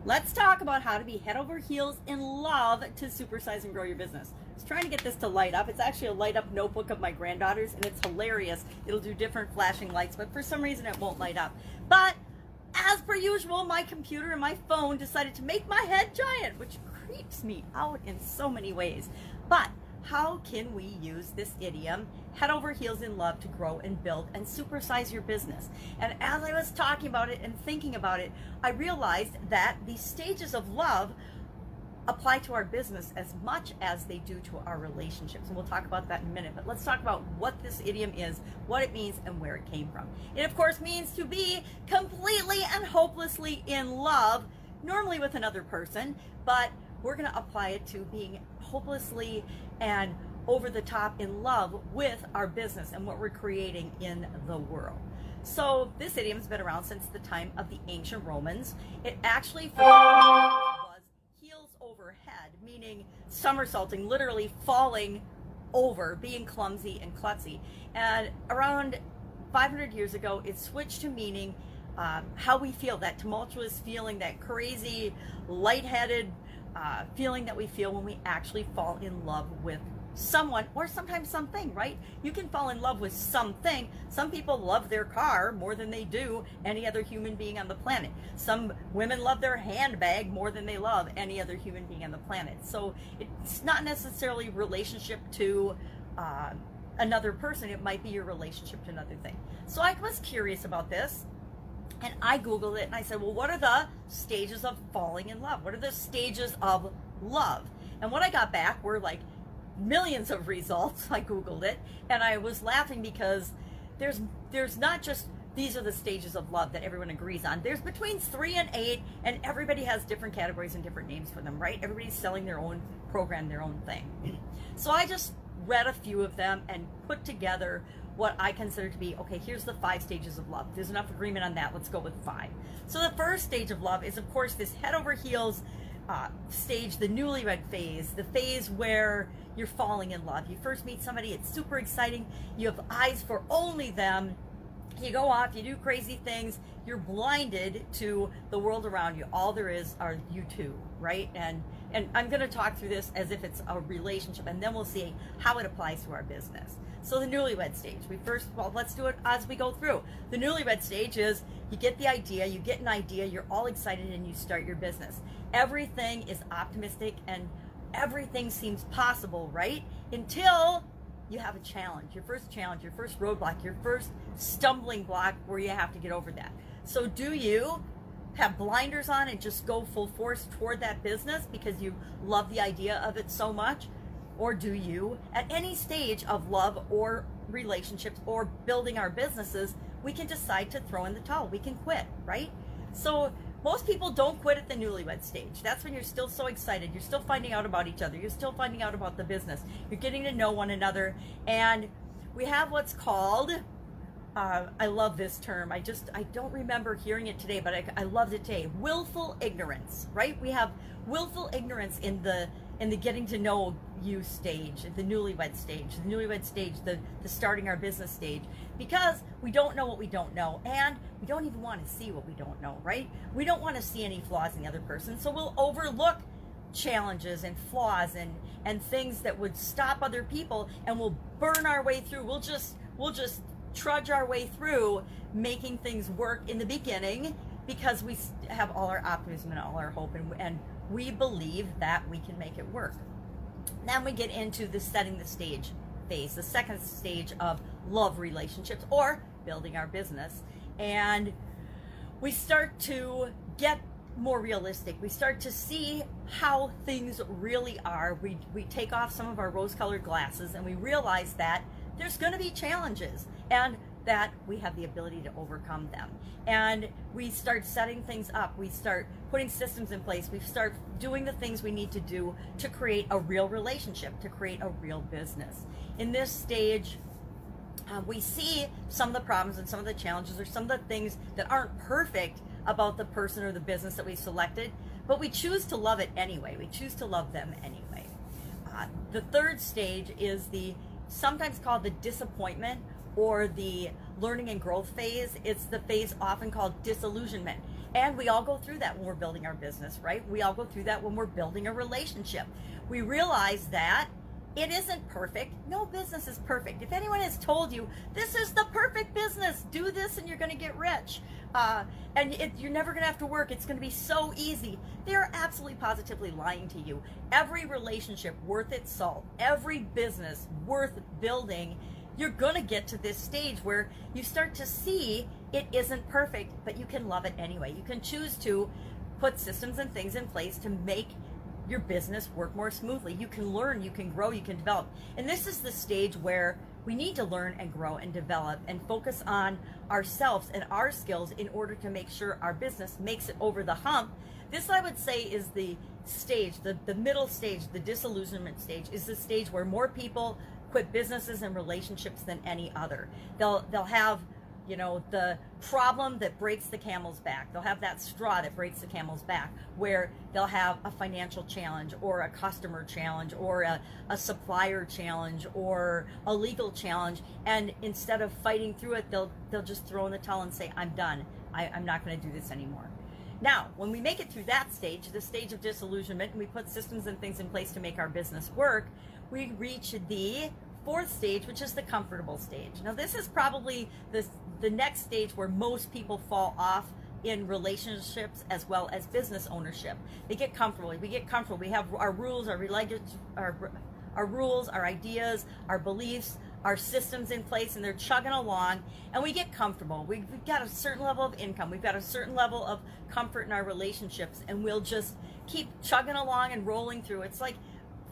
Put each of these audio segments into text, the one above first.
Let's talk about how to be head over heels in love to supersize and grow your business. I was trying to get this to light up. It's actually a light up notebook of my granddaughter's, and it's hilarious. It'll do different flashing lights, but for some reason it won't light up. But as per usual, my computer and my phone decided to make my head giant, which creeps me out in so many ways. But how can we use this idiom, head over heels in love, to grow and build and supersize your business? And as I was talking about it and thinking about it, I realized that the stages of love apply to our business as much as they do to our relationships. And we'll talk about that in a minute. But let's talk about what this idiom is, what it means, and where it came from. It, of course, means to be completely and hopelessly in love, normally with another person, but we're going to apply it to being hopelessly and over the top in love with our business and what we're creating in the world. So this idiom has been around since the time of the ancient Romans. It actually was heels over head, meaning somersaulting, literally falling over, being clumsy and klutzy. And around 500 years ago, it switched to meaning how we feel, that tumultuous feeling, that crazy, lightheaded feeling that we feel when we actually fall in love with someone, or sometimes something, right? You can fall in love with something. Some people love their car more than they do any other human being on the planet. Some women love their handbag more than they love any other human being on the planet. So it's not necessarily relationship to another person. It might be your relationship to another thing. So I was curious about this, and I Googled it, and I said, well, what are the stages of falling in love? What are the stages of love? And what I got back were like millions of results. I Googled it, and I was laughing because there's not just these are the stages of love that everyone agrees on. There's between 3 and 8, and everybody has different categories and different names for them, right? Everybody's selling their own program, their own thing. So I just read a few of them and put together what I consider to be, okay, here's the 5 stages of love. There's enough agreement on that. Let's go with 5. So the first stage of love is, of course, this head over heels stage, the newlywed phase, the phase where you're falling in love. You first meet somebody, it's super exciting. You have eyes for only them. You go off, you do crazy things. You're blinded to the world around you. All there is are you two, right? And I'm going to talk through this as if it's a relationship, and then we'll see how it applies to our business. So the newlywed stage, let's do it as we go through. The newlywed stage is you get the idea, you get an idea, you're all excited, and you start your business. Everything is optimistic and everything seems possible, right? Until you have a challenge, your first roadblock, your first stumbling block where you have to get over that. So do you have blinders on and just go full force toward that business because you love the idea of it so much? Or do you, at any stage of love or relationships or building our businesses, we can decide to throw in the towel. We can quit, right? So most people don't quit at the newlywed stage. That's when you're still so excited. You're still finding out about each other. You're still finding out about the business. You're getting to know one another. And we have what's called, I love this term. I don't remember hearing it today, but I loved it today. Willful ignorance, right? We have willful ignorance in the getting to know you stage, the newlywed stage, the starting our business stage, because we don't know what we don't know, and we don't even want to see what we don't know, right? We don't want to see any flaws in the other person, so we'll overlook challenges and flaws and things that would stop other people, and we'll burn our way through. We'll just trudge our way through making things work in the beginning because we have all our optimism and all our hope, and we believe that we can make it work. Then we get into the setting the stage phase, the second stage of love relationships or building our business. And we start to get more realistic. We start to see how things really are. We take off some of our rose-colored glasses and we realize that there's going to be challenges and that we have the ability to overcome them. And we start setting things up. We start putting systems in place. We start doing the things we need to do to create a real relationship, to create a real business. In this stage, we see some of the problems and some of the challenges or some of the things that aren't perfect about the person or the business that we selected, but we choose to love it anyway. We choose to love them anyway. The third stage is sometimes called the disappointment or the learning and growth phase. It's the phase often called disillusionment. And we all go through that when we're building our business, right? We all go through that when we're building a relationship. We realize that it isn't perfect. No business is perfect. If anyone has told you, this is the perfect business, do this and you're going to get rich, you're never going to have to work, it's going to be so easy, they're absolutely positively lying to you. Every relationship worth its salt, every business worth building, you're going to get to this stage where you start to see it isn't perfect, but you can love it anyway. You can choose to put systems and things in place to make your business work more smoothly. You can learn, you can grow, you can develop. And this is the stage where we need to learn and grow and develop and focus on ourselves and our skills in order to make sure our business makes it over the hump. This, I would say, is the stage, the middle stage, the disillusionment stage, is the stage where more people quit businesses and relationships than any other. They'll have, you know, the problem that breaks the camel's back. They'll have that straw that breaks the camel's back, where they'll have a financial challenge or a customer challenge or a supplier challenge or a legal challenge. And instead of fighting through it, they'll just throw in the towel and say, I'm done. I'm not going to do this anymore. Now, when we make it through that stage, the stage of disillusionment, and we put systems and things in place to make our business work, we reach the fourth stage, which is the comfortable stage. Now, this is probably the next stage where most people fall off in relationships as well as business ownership. They get comfortable. We get comfortable. We have our rules, our rules, our ideas, our beliefs, our systems in place, and they're chugging along, and we get comfortable. We've got a certain level of income. We've got a certain level of comfort in our relationships, and we'll just keep chugging along and rolling through. It's like,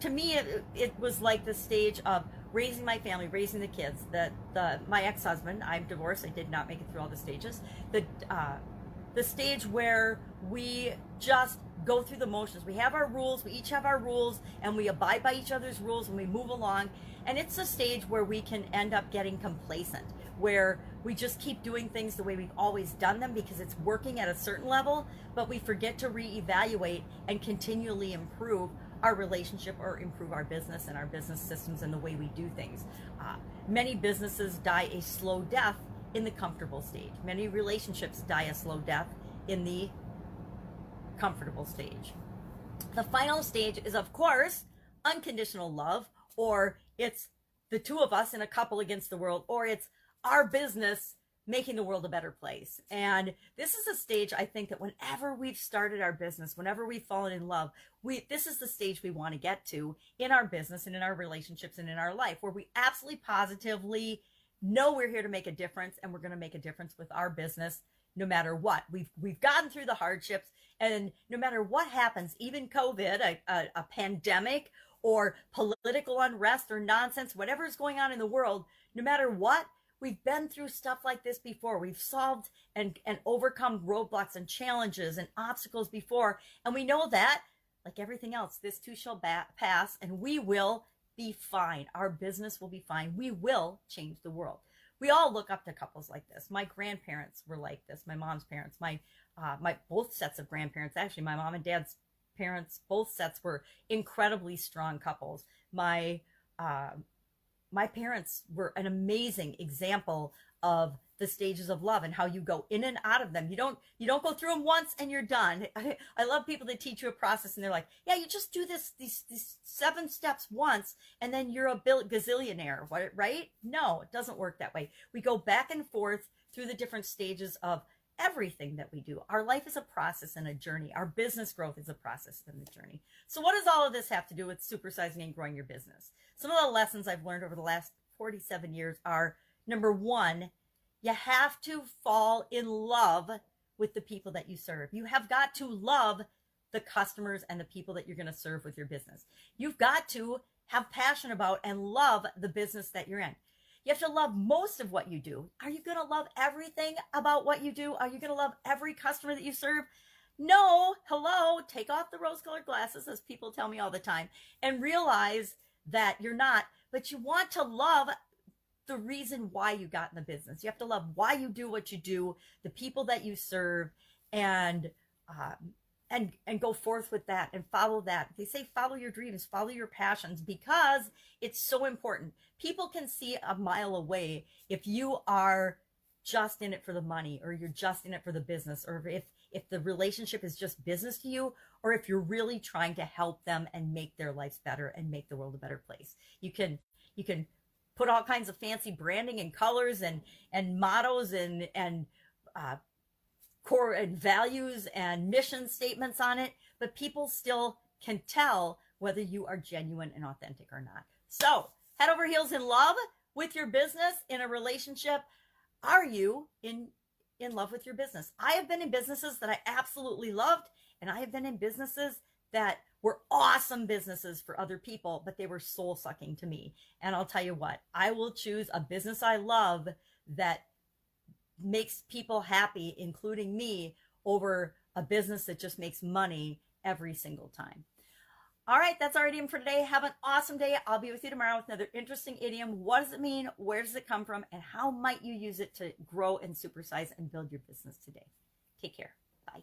to me, it was like the stage of raising my family, raising the kids. My ex-husband, I'm divorced, I did not make it through all the stages. The stage where we just go through the motions. We have our rules, we each have our rules, and we abide by each other's rules, and we move along. And it's a stage where we can end up getting complacent, where we just keep doing things the way we've always done them because it's working at a certain level, but we forget to reevaluate and continually improve our relationship or improve our business and our business systems and the way we do things. Many businesses die a slow death in the comfortable stage. Many relationships die a slow death in the comfortable stage. The final stage is, of course, unconditional love, or it's the two of us in a couple against the world, or it's our business making the world a better place. And this is a stage, I think, that whenever we've started our business, whenever we've fallen in love, this is the stage we want to get to in our business and in our relationships and in our life, where we absolutely positively know we're here to make a difference, and we're going to make a difference with our business no matter what. We've gotten through the hardships, and no matter what happens, even COVID, a pandemic, or political unrest or nonsense, whatever is going on in the world, no matter what, we've been through stuff like this before. We've solved and overcome roadblocks and challenges and obstacles before. And we know that, like everything else, this too shall pass, and we will be fine. Our business will be fine. We will change the world. We all look up to couples like this. My grandparents were like this. My mom's parents, my both sets of grandparents, actually, my mom and dad's parents, both sets were incredibly strong couples. My parents were an amazing example of the stages of love and how you go in and out of them. You don't go through them once and you're done. I love people that teach you a process and they're like, yeah, you just do these 7 steps once and then you're a gazillionaire, right? No, it doesn't work that way. We go back and forth through the different stages of everything that we do. Our life is a process and a journey. Our business growth is a process and a journey. So what does all of this have to do with supersizing and growing your business? Some of the lessons I've learned over the last 47 years are, number one, you have to fall in love with the people that you serve. You have got to love the customers and the people that you're going to serve with your business. You've got to have passion about and love the business that you're in. You have to love most of what you do. Are you going to love everything about what you do? Are you going to love every customer that you serve? No. Hello. Take off the rose-colored glasses, as people tell me all the time, and realize that you're not. But you want to love the reason why you got in the business. You have to love why you do what you do, the people that you serve, and go forth with that and follow that. They say follow your dreams, follow your passions, because it's so important. People can see a mile away if you are just in it for the money, or you're just in it for the business, or if the relationship is just business to you, or if you're really trying to help them and make their lives better and make the world a better place. You can put all kinds of fancy branding and colors and mottos and core and values and mission statements on it, but people still can tell whether you are genuine and authentic or not. So head over heels in love with your business, in a relationship. Are you in love with your business? I have been in businesses that I absolutely loved, and I have been in businesses that were awesome businesses for other people, but they were soul sucking to me. And I'll tell you what, I will choose a business I love that makes people happy, including me, over a business that just makes money every single time. All right, that's our idiom for today. Have an awesome day. I'll be with you tomorrow with another interesting idiom. What does it mean? Where does it come from? And how might you use it to grow and supersize and build your business today? Take care. Bye.